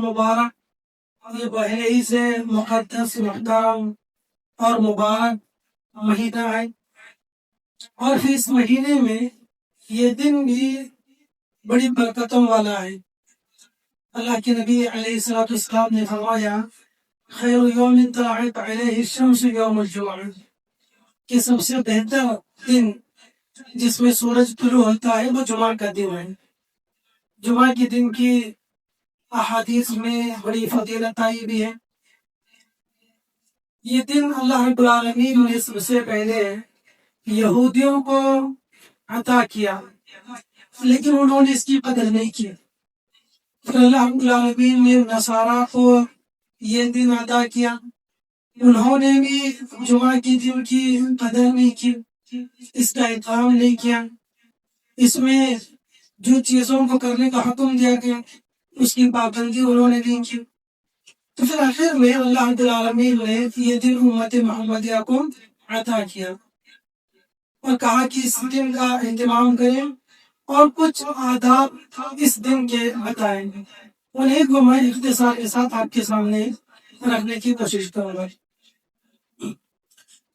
المبارک، یہ بہت ہی سے مقدس، محترم اور مبارک مہینہ ہے، اور پھر اس مہینے میں یہ دن بھی بڑی برکتوں والا ہے۔ اللہ کے نبی علیہ السلام نے فرمایا خیر یوم طلعت علیہ الشمس یوم الجمعہ، کہ سب سے بہتر دن جس میں سورج طلوع ہوتا ہے وہ جمعہ کا دن ہے۔ جمعہ کے دن کی احادیث میں بڑی فضیلت آئی بھی ہے۔ یہ دن اللہ رب العالمین نے سب سے پہلے یہودیوں کو عطا کیا، لیکن انہوں نے اس کی قدر نہیں کی۔ پھر اللہ رب العالمین نے نصارہ کو یہ دن عطا کیا، انہوں نے بھی جمعہ کے دن کی قدر نہیں کی، اس کا احترام نہیں کیا، اس میں جو چیزوں کو کرنے کا حکم دیا گیا اس کی پابندی انہوں نے نہیں کی۔ تو پھر آخر میں اللہ رب العالمین نے یہ دن امت محمدیہ کو عطا کیا اور کہا کہ اس دن کا اہتمام کریں اور کچھ آداب اس دن کے بتائیں گے، انہیں کو میں اختصار کے ساتھ آپ کے سامنے رکھنے کی کوشش کروں گا۔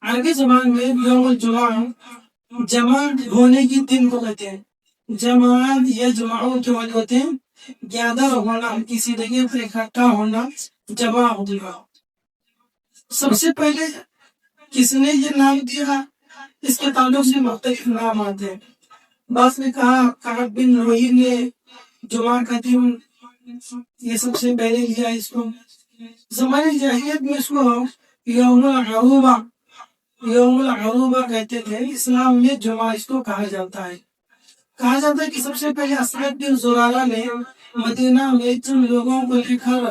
عربی زبان میں یوم الجمعہ جمع ہونے کی دن کو کہتے ہیں۔ جماعت یا جماعوں کے معنی ہوتے ہیں گیدر ہونا، کسی جگہ پر اکٹھا ہونا، جمع ہونا۔ سب سے پہلے کس نے یہ نام دیا، اس کے تعلق سے مختلف نام آتے ہیں۔ بعض نے کہا کعب بن لؤی نے جمعہ کا دن یہ سب سے پہلے لیا اس کو۔ زمانے جاہلیت میں اس کو یوم العروبہ، یوم العروبہ کہتے تھے، اسلام میں جمعہ اس کو کہا جاتا ہے۔ کہا جاتا ہے کہ سب سے پہلے اسعد بن زرارہ نے مدینہ میں چند لوگوں کو لے کر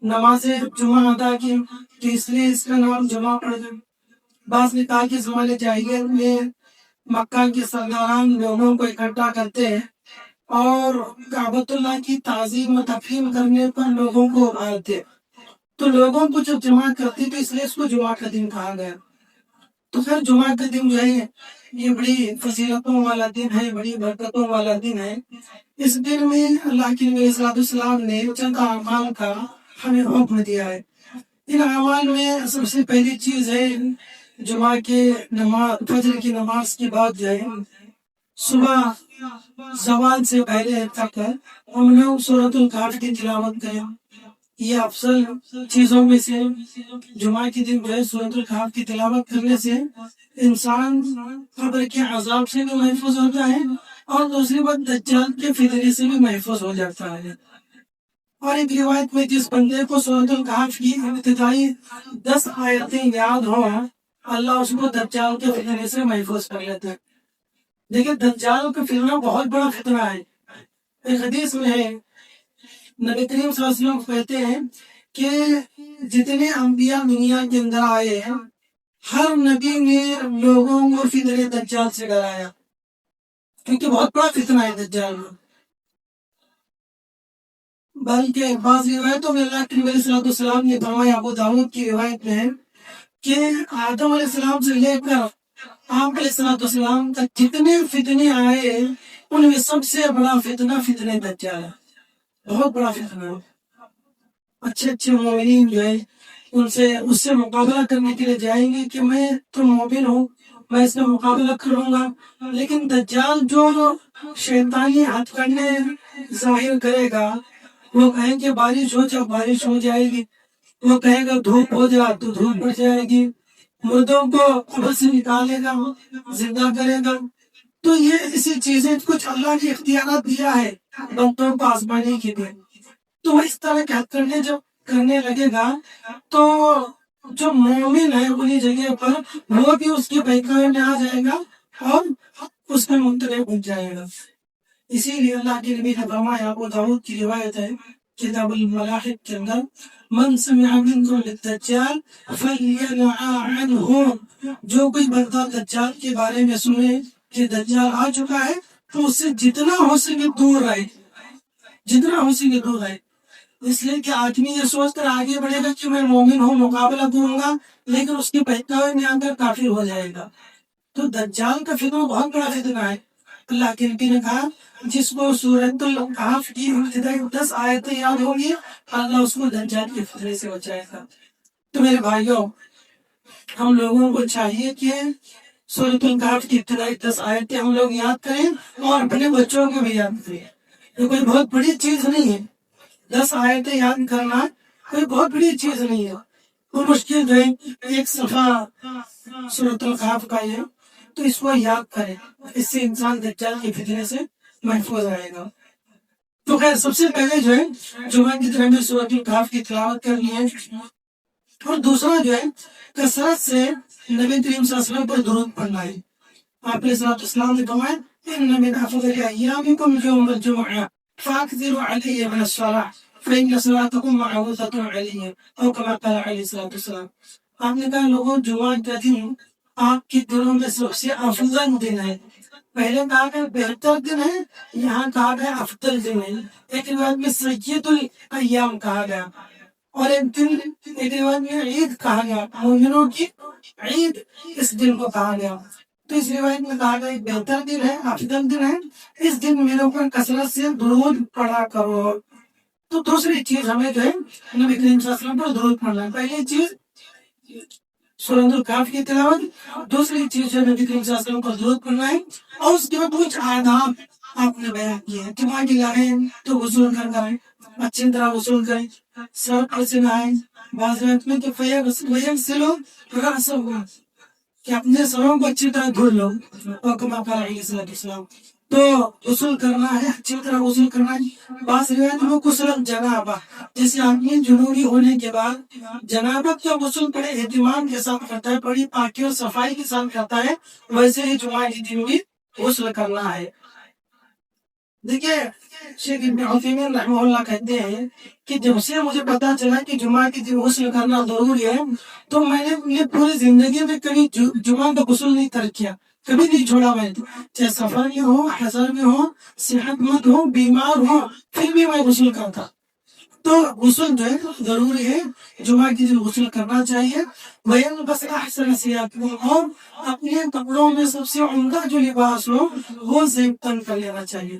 نماز جمعہ ادا کی، تو اس لیے اس کا نام جمعہ پڑ گیا۔ بعض نے کہا کہ زمانے جاہلیت میں مکہ کے سرداران لوگوں کو اکٹھا کرتے ہیں اور کعبۃ اللہ کی تعظیم و تفخیم کرنے پر لوگوں کو ابھارتے، تو لوگوں کو جب جمع کرتے تو اس لیے اس کو جمعہ کا دن کہا گیا۔ تو پھر جمعہ کا دن جو ہے یہ بڑی فضیلتوں والا دن ہے، بڑی برکتوں والا دن ہے۔ اس دن میں اللہ کے نبی صلی اللہ علیہ وسلم نے چند اعمال کا ہمیں حکم دیا ہے۔ ان اعمال میں سب سے پہلی چیز ہے جمعہ کے نماز، فجر کی نماز کے بعد جو ہے صبح زوال سے پہلے تک ہم لوگ سورۃ الکہف کی تلاوت کریں۔ یہ افضل چیزوں میں سے جمعہ کے دن جو ہے سورۃ الکہف کی تلاوت کرنے سے انسان قبر کے عذاب سے بھی محفوظ ہوتا ہے اور دوسری بات دجال کے فتنے سے بھی محفوظ ہو جاتا ہے۔ اور ایک روایت میں جس بندے کو سورۃ الکہف کی ابتدائی 10 آیتیں یاد ہو، اللہ اس کو دجال کے فتنے سے محفوظ کر لیتا ہے۔ دیکھیں دجال کا فتنہ بہت بڑا فتنہ ہے۔ ایک حدیث میں ہے نبی کریم صلی اللہ علیہ وسلم کہتے ہیں کہ جتنے انبیاء دنیا کے اندر آئے ہیں ہر نبی نے لوگوں کو فتنہ دجال سے ڈرایا، کیونکہ بہت بڑا فتنہ ہے دجال میں۔ بلکہ بعض روایتوں میں اللہ کے نبی صلی اللہ علیہ وسلم نے فرمایا، ابو داؤد کی روایت میں ہے کہ آدم علیہ السلام سے لے کر آپ علیہ السلام تک جتنے فتنے آئے ان میں سب سے بڑا فتنہ فتنہ دجال ہے، بہت بڑا فتنہ ہے۔ اچھے اچھے مومنین جو ہے اس سے مقابلہ کرنے کے لیے جائیں گے کہ میں تو مومن ہوں، میں اس کا مقابلہ کروں گا، لیکن دجال جو شیطانی ہتھ کنڈے ظاہر کرے گا، وہ کہیں کہ بارش ہو جا بارش ہو جائے گی، وہ کہے گا دھوپ ہو جا تو دھوپ پڑ جائے گی، مردوں کو قبر سے نکالے گا، زندہ کرے گا۔ تو یہ ایسی چیزیں کچھ اللہ نے اختیارات دیا ہے بندوں کو آزمانے کے لیے، تو وہ اس طرح کے ہتھ کنڈے جب کرنے لگے گا تو جو مومن ہے انہی جگہ پر وہ بھی اس کے بہکاوے میں آ جائے گا اور اس میں منتقل بن جائے گا۔ اسی لیے اللہ کے نبی نے فرمایا، ابو داؤد کی روایت ہے کتاب الملاحق کے اندر، من سمع منکم للدجال فلینع عنہ، جو کوئی بندہ دجال کے بارے میں سنے کہ دجال آ چکا ہے تو اس سے جتنا ہو سکے دور رہے، جتنا ہو سکے دور رہے۔ اس لیے کہ آدمی یہ سوچ کر آگے بڑھے گا کہ میں مومن ہوں، مقابلہ کروں گا، لیکن اس کے بہکاوے میں آ کر کافر ہو جائے گا۔ تو دجال کا فتنہ بہت بڑا فتنہ ہے۔ اللہ کے نبی نے کہا جس کو سورۃ الکہف کی ابتدائی 10 آیتیں یاد ہوگی اللہ اس کو دجال کے فتنے سے بچائے گا۔ تو میرے بھائیوں، ہم لوگوں کو چاہیے کہ سورۃ الکہف کی ابتدائی 10 آیتیں ہم لوگ یاد کریں اور اپنے بچوں کو بھی یاد کریں۔ یہ کوئی بہت بڑی چیز نہیں ہے، 10 آیتیں یاد کرنا کوئی بہت بڑی چیز نہیں ہے۔ وہ مشکل جو ہے ایک صفحہ سورۃ الکہف کا ہے، تو اس کو یاد کریں، اس سے انسان دجال کے فتنے سے محفوظ رہے گا۔ تو خیر سب سے پہلے جو ہے جمعہ کی دن ہمیں سورۃ الکہف کی تلاوت کرنی ہے، اور دوسرا جو ہے کثرت سے نبی کریم صلی اللہ علیہ وسلم پر درود پڑھنا ہے۔ آپ علیہ الصلوۃ والسلام نے فرمایا ان من افضل ایامکم یوم الجمعہ فاکثروا علی من الصلاۃ فإن صلاتکم معروضۃ علی، او کما قال علیہ الصلوۃ والسلام۔ آپ نے کہا لوگوں، جمعہ کا دن آپ کے دنوں میں سب سے افضل دن ہے۔ پہلے کہا گیا بہتر دن ہے، یہاں کہا گیا افضل دن ہے۔ ایک روایت میں سید الایام کہا گیا، اور ایک روایت میں عید کہا گیا، مومنوں کی عید اس دن کو کہا گیا۔ تو اس روایت میں کہا گیا بہتر دن ہے، افضل دن ہے، اس دن میرے اوپر کثرت سے درود پڑھا کرو۔ تو دوسری چیز ہمیں جو ہے نبی کریم صلی اللہ علیہ وسلم پر درود پڑھنا ہے۔ پہلی چیز سورۃ الکہف کی تلاوت، دوسری چیز جو نبی کریم صلی اللہ علیہ وسلم پر درود پڑھنا ہے، اور اس کے بعد کچھ آداب آپ نے بیان کیے ہیں۔ جمعہ کی لائیں تو غسل کر کریں، اچھی طرح غسل کریں، سر پر سے نہائیں، بعض روایت میں کہ فیغسلوا رأسہ، کہ اپنے سروں کو اچھی طرح دھو لو، اور کما قال علیہ الصلوۃ والسلام۔ تو غسل کرنا ہے، اچھی طرح غسل کرنا ہے۔ بعض روایت میں غسل جنابہ، جیسے آدمی جنوبی ہونے کے بعد جنابت کا غسل بڑے اہتمام کے ساتھ کرتا ہے، بڑی پاکی اور صفائی کے ساتھ کرتا ہے، ویسے ہی جمعہ کے دن بھی غسل کرنا ہے۔ دیکھیے شیخ ابن عثیمین رحمہ اللہ کہتے ہیں کہ جب سے مجھے پتا چلا کہ جمعہ کے دن غسل کرنا ضروری ہے، تو میں نے اپنی پوری زندگی میں کبھی جمعہ کا غسل نہیں ترک کیا، کبھی نہیں چھوڑا میں، چاہے سفر میں ہو، حضر میں ہو، صحت مند ہو، بیمار ہو، پھر بھی میں غسل کرتا۔ تو غسل جو ہے ضروری ہے، جمعہ کے دن غسل کرنا چاہیے۔ وَيَلْبَسْ أَحْسَنَ ثِيَابِهِ، اور اپنے کپڑوں میں سب سے عمدہ جو لباس ہو وہ زیب تن کر لینا چاہیے۔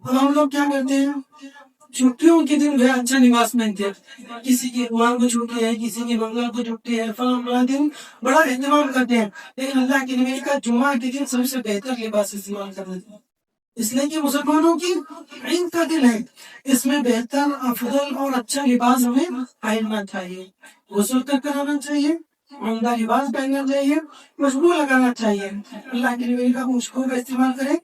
اب ہم لوگ کیا کرتے ہیں، چھٹیوں کے دن جو ہے اچھا لباس پہنتے ہیں، کسی کی اتوار کو چھٹی ہے، کسی کی منگل کو چھٹی ہے، فلاں دن بڑا اہتمام کرتے ہیں، لیکن اللہ کے نبی کا جمعہ کے دن سب سے بہتر لباس استعمال کر دیتے ہیں، اس لیے کہ مسلمانوں کی عید کا دن ہے، اس میں بہتر، افضل اور اچھا لباس ہمیں پہننا چاہیے، غسل کر آنا چاہیے، عمدہ لباس پہننا چاہیے، خوشبو لگانا چاہیے، اللہ کے نبی کا خوشبو کا استعمال کریں۔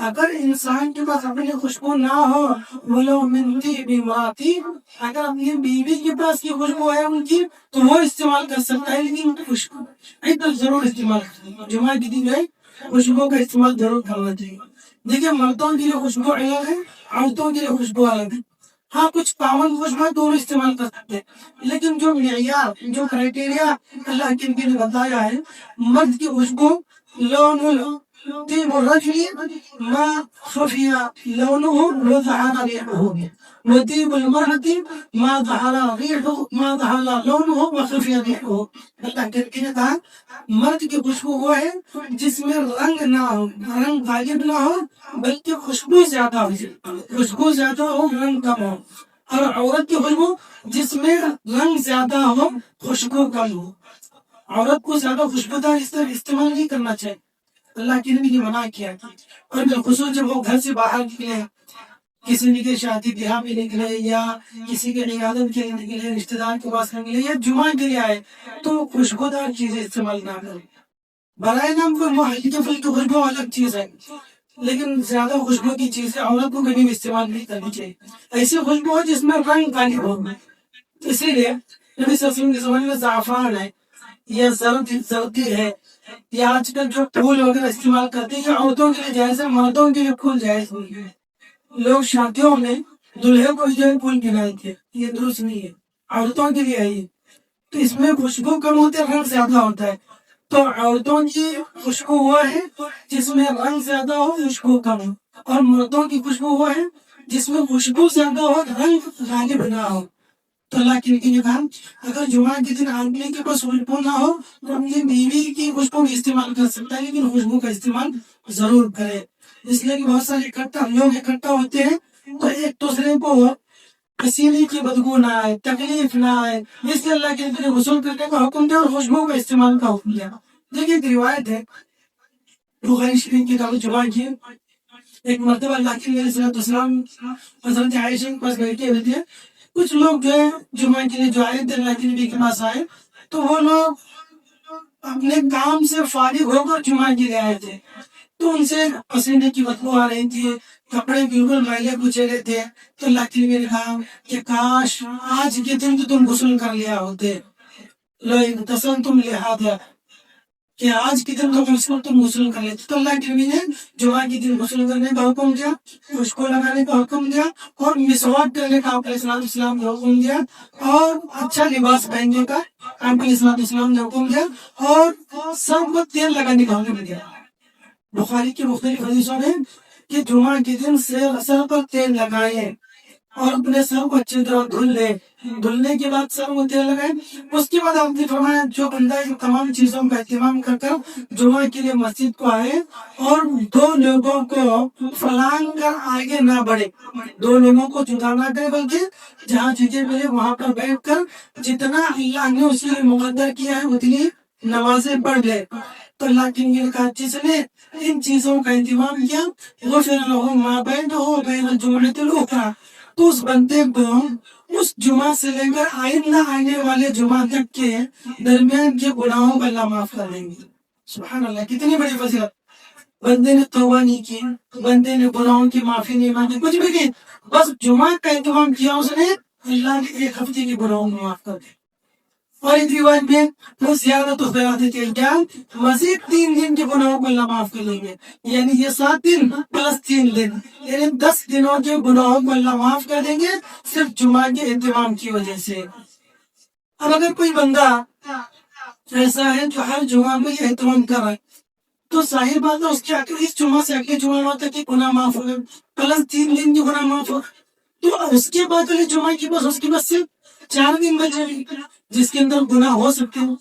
اگر انسان کے پاس اپنی خوشبو نہ ہو، ولو من طیب امراتی، اگر اپنی بیوی کے پاس کی خوشبو ہے ان کی تو وہ استعمال کر سکتا ہے، لیکن خوشبو عطر ضرور استعمال کریں، جمعہ کی دن جو ہے خوشبو کا استعمال ضرور کرنا چاہیے۔ دیکھیے مردوں کے لیے خوشبو الگ ہے، عورتوں کے لیے خوشبو الگ ہے، ہاں کچھ پاون خوشبو دونوں استعمال کر سکتے ہیں، لیکن جو معیار، جو کرائٹیریا اللہ کے نبی نے بتایا ہے، مرد کی خوشبو لون طیب الرجل ما خفی لونه وظهر ريحه، وطیب المرأة ما ظهر لونه وخفی ريحه۔ اللہ کے نبی نے کہا مرد کی خوشبو وہ ہے جس میں رنگ نہ ہو، رنگ غالب نہ ہو، بلکہ خوشبو زیادہ ہو، خوشبو زیادہ ہو، رنگ کم ہو، اور عورت کی خوشبو جس میں رنگ زیادہ ہو، خوشبو کم ہو۔ عورت کو زیادہ خوشبودار استعمال نہیں کرنا چاہیے، اللہ کے نبی نے منع کیا، اور بالخصوص جب وہ گھر سے باہر نکلے، کسی نے شادی بیاہ میں نکلے، یا کسی کے عیادت کے لیے نکلے، رشتہ دار کے پاس نکلے، یا جمعہ کے لیے آئے، تو خوشبودار چیزیں استعمال نہ کریں۔ برائے نام کوئی ہلکی پھلکی خوشبو الگ چیز ہے، لیکن زیادہ خوشبو کی چیزیں عورت کو کبھی بھی استعمال نہیں کرنی چاہیے۔ ایسی خوشبو ہو جس میں رنگ غالب ہو، اسی لیے نبی صلی اللہ علیہ وسلم کے زمانے میں زعفران ہے، یا زردی ہے، یا آج کل جو پھول وغیرہ استعمال کرتے ہیں، عورتوں کے لیے جائز ہے، مردوں کے لیے پھول جائز نہیں ہے۔ لوگ شادیوں میں دلہے کو جو پھول پہنائیں گے، یہ درست نہیں ہے، عورتوں کے لیے ہے یہ، تو اس میں خوشبو کم ہوتی ہے، رنگ زیادہ ہوتا ہے۔ تو عورتوں کی خوشبو وہ ہے جس میں رنگ زیادہ ہو، خوشبو کم ہو، اور مردوں کی خوشبو وہ ہے جس میں خوشبو زیادہ ہو، رنگ غالب نہ ہو۔ تو اللہ کے نبی نے کہا اگر جمعہ کے دن آدمی کے پاس خوشبو نہ ہو تو اپنی بیوی کی خوشبو بھی استعمال کر سکتا ہے، لیکن خوشبو کا استعمال ضرور کرے۔ اس لیے کہ بہت سارے لوگ اکٹھا ہوتے ہیں تو ایک دوسرے کو پسینے کی بدبو نہ آئے، تکلیف نہ آئے، اس لیے اللہ کے نبی نے غسل کرنے کا حکم دیا اور خوشبو کا استعمال کا حکم دیا۔ دیکھیے ایک روایت ہے بخاری شریف کی کتاب جمعہ کی، ایک مرتبہ اللہ کے نبی صلی اللہ علیہ وسلم حضرت عائشہ کے پاس بیٹھے ہوئے تھے، کچھ لوگ جو ہے جمعہ کے لیے جو آئے تھے اللہ کے نبی کے پاس آئے تو وہ لوگ اپنے کام سے فارغ ہو کر جمعہ کے لیے آئے تھے، تو ان سے پسینے کی بدبو آ رہی تھی، کپڑے بالکل میلے کچیلے تھے، تو اللہ کے نبی نے کہا کہ کاش آج کے دن تو تم غسل کر لیا ہوتے، لو اغتسلتم لہذا، کہ آج کے دن تم غسل کر لیتے۔ تو اللہ کے نبی نے جمعہ کے دن غسل کرنے کا حکم دیا، خشکو لگانے کا حکم دیا، اور مسواک کرنے کا آپ علیہ السلام نے حکم دیا، اور اچھا لباس پہننے کا آپ علیہ السلام نے حکم دیا، اور سب کو تیل لگانے کا حکم دیا۔ بخاری کی مختلف حدیثوں میں کہ جمعہ کے دن سر پر تیل لگائیں اور اپنے سر کو اچھی طرح دھل لیں، دھلنے کے بعد سر کو تیل لگائیں۔ اس کے بعد آپ نے فرمایا جو بندہ ان تمام چیزوں کا اہتمام کر کر جمعہ کے لیے مسجد کو آئے اور دو لوگوں کو فلان کر آگے نہ بڑھے، دو لوگوں کو جدا نہ کرے، بلکہ جہاں جگہ ملے وہاں پر بیٹھ کر جتنا اللہ نے اس لیے مقدر کیا ہے اتنی نمازیں پڑھ لے۔ تو اللہ کے نبی نے کہا جس نے ان چیزوں کا اہتمام کیا غفر له ما بینہ وبین الجمعۃ الاخری، تو اس بندے کو اس جمعہ سے لے کر آئندہ آنے والے جمعہ تک کے درمیان کے گناہوں کو اللہ معاف کر دیں گے۔ سبحان اللہ، کتنی بڑی فضیلت! بندے نے توبہ نہیں کی، بندے نے گناہوں کی معافی نہیں مانگی، کچھ بھی نہیں، بس جمعہ کا اہتمام کیا اس نے، اللہ نے ایک ہفتے کے گناہوں کو معاف کر دیا۔ اور ایک روایت میں وہ زیادہ تو خیرات کیا مزید 3 دن کے گناہوں کو اللہ معاف کر لیں گے، یعنی یہ 7 دن پلس 3 دن، یعنی 10 دنوں کے گناہوں کو اللہ معاف کر دیں گے صرف جمعہ کے اہتمام کی وجہ سے۔ اب اگر کوئی بندہ ایسا ہے جو ہر جمعہ میں یہ اہتمام کر رہا ہے تو ظاہر بات ہے اس کے اس جمعہ سے اگلے جمعہ تک کے گناہ معاف ہو گئے، پلس 3 دن کے گناہ معاف ہو گئے، تو اس کے بعد والے جمعہ کی بس اس کی بس صرف 4 دن بچے جس کے اندر گناہ ہو سکتے ہیں،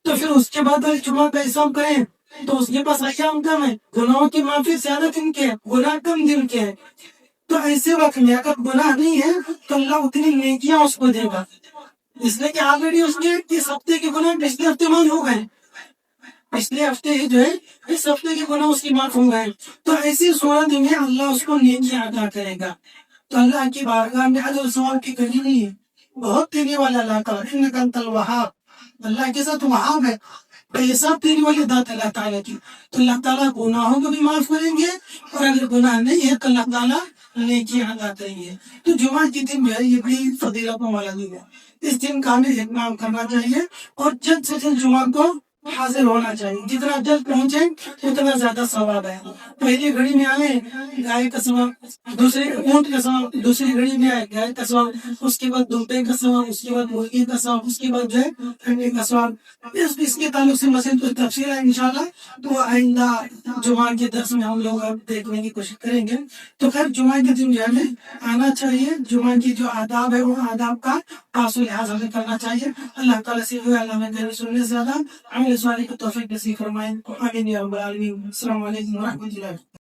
تو پھر اس کے بعد والے جمعہ کا حساب کریں تو اس کے پاس ایام کم ہے، گناہوں کی معافی زیادہ دن کے ہے، گناہ کم دن کے ہے، تو ایسے وقت میں اگر گناہ نہیں ہے تو اللہ اتنی نیکیاں اس کو دے گا، اس لیے کہ آلریڈی اس کے اس ہفتے کے گناہ پچھلے ہفتے معاف ہو گئے، پچھلے ہفتے جو ہے اس ہفتے کے گناہ اس کی معاف ہو گئے، تو ایسی صورت میں اللہ اس کو نیکیاں عطا کرے گا۔ تو اللہ کی بارگاہ میں اجر و ثواب کی کمی نہیں ہے، بہت دینے والا اللہ تعالیٰ، انک انت الوہاب، اللہ کے ساتھ وہاب ہے، بے حساب دینے والی ذات اللہ تعالیٰ کی، تو اللہ تعالیٰ گناہوں کو بھی معاف کریں گے، اور اگر گناہ نہیں ہے تو اللہ تعالیٰ نیکیاں عطا کریں گے۔ تو جمعہ کے دن جو ہے یہ بڑی فضیلتوں والا دن ہے، اس دن کا ہمیں اہتمام کرنا چاہیے اور جلد سے جلد جمعہ کو حاضر ہونا چاہیے، جتنا جلد پہنچے اتنا زیادہ ثواب ہے۔ پہلی گھڑی میں آئے گائے کا ثواب، دوسری اونٹ کا ثواب، دوسری گھڑی میں آئے گائے کا ثواب، اس کے بعد دمبے کا ثواب، اس کے بعد مرغی کا ثواب، اس کے بعد جو ہے انڈے کا ثواب۔ اس کے تعلق سے مزید کچھ تفصیل ہے انشاءاللہ تو آئندہ جمعہ کے درس میں ہم لوگ دیکھنے کی کوشش کریں گے۔ تو خیر جمعہ کے دن جو ہے آنا چاہیے، جمعہ کی جو آداب ہے وہ آداب کا پاس و لحاظ ہمیں کرنا چاہیے۔ اللہ تعالیٰ سے اللہ میں کہنے سننے سے زیادہ عمل صالح کو توفیق نصیب فرمائیں، آمین یا رب العالمین۔ السلام علیکم ورحمۃ اللہ۔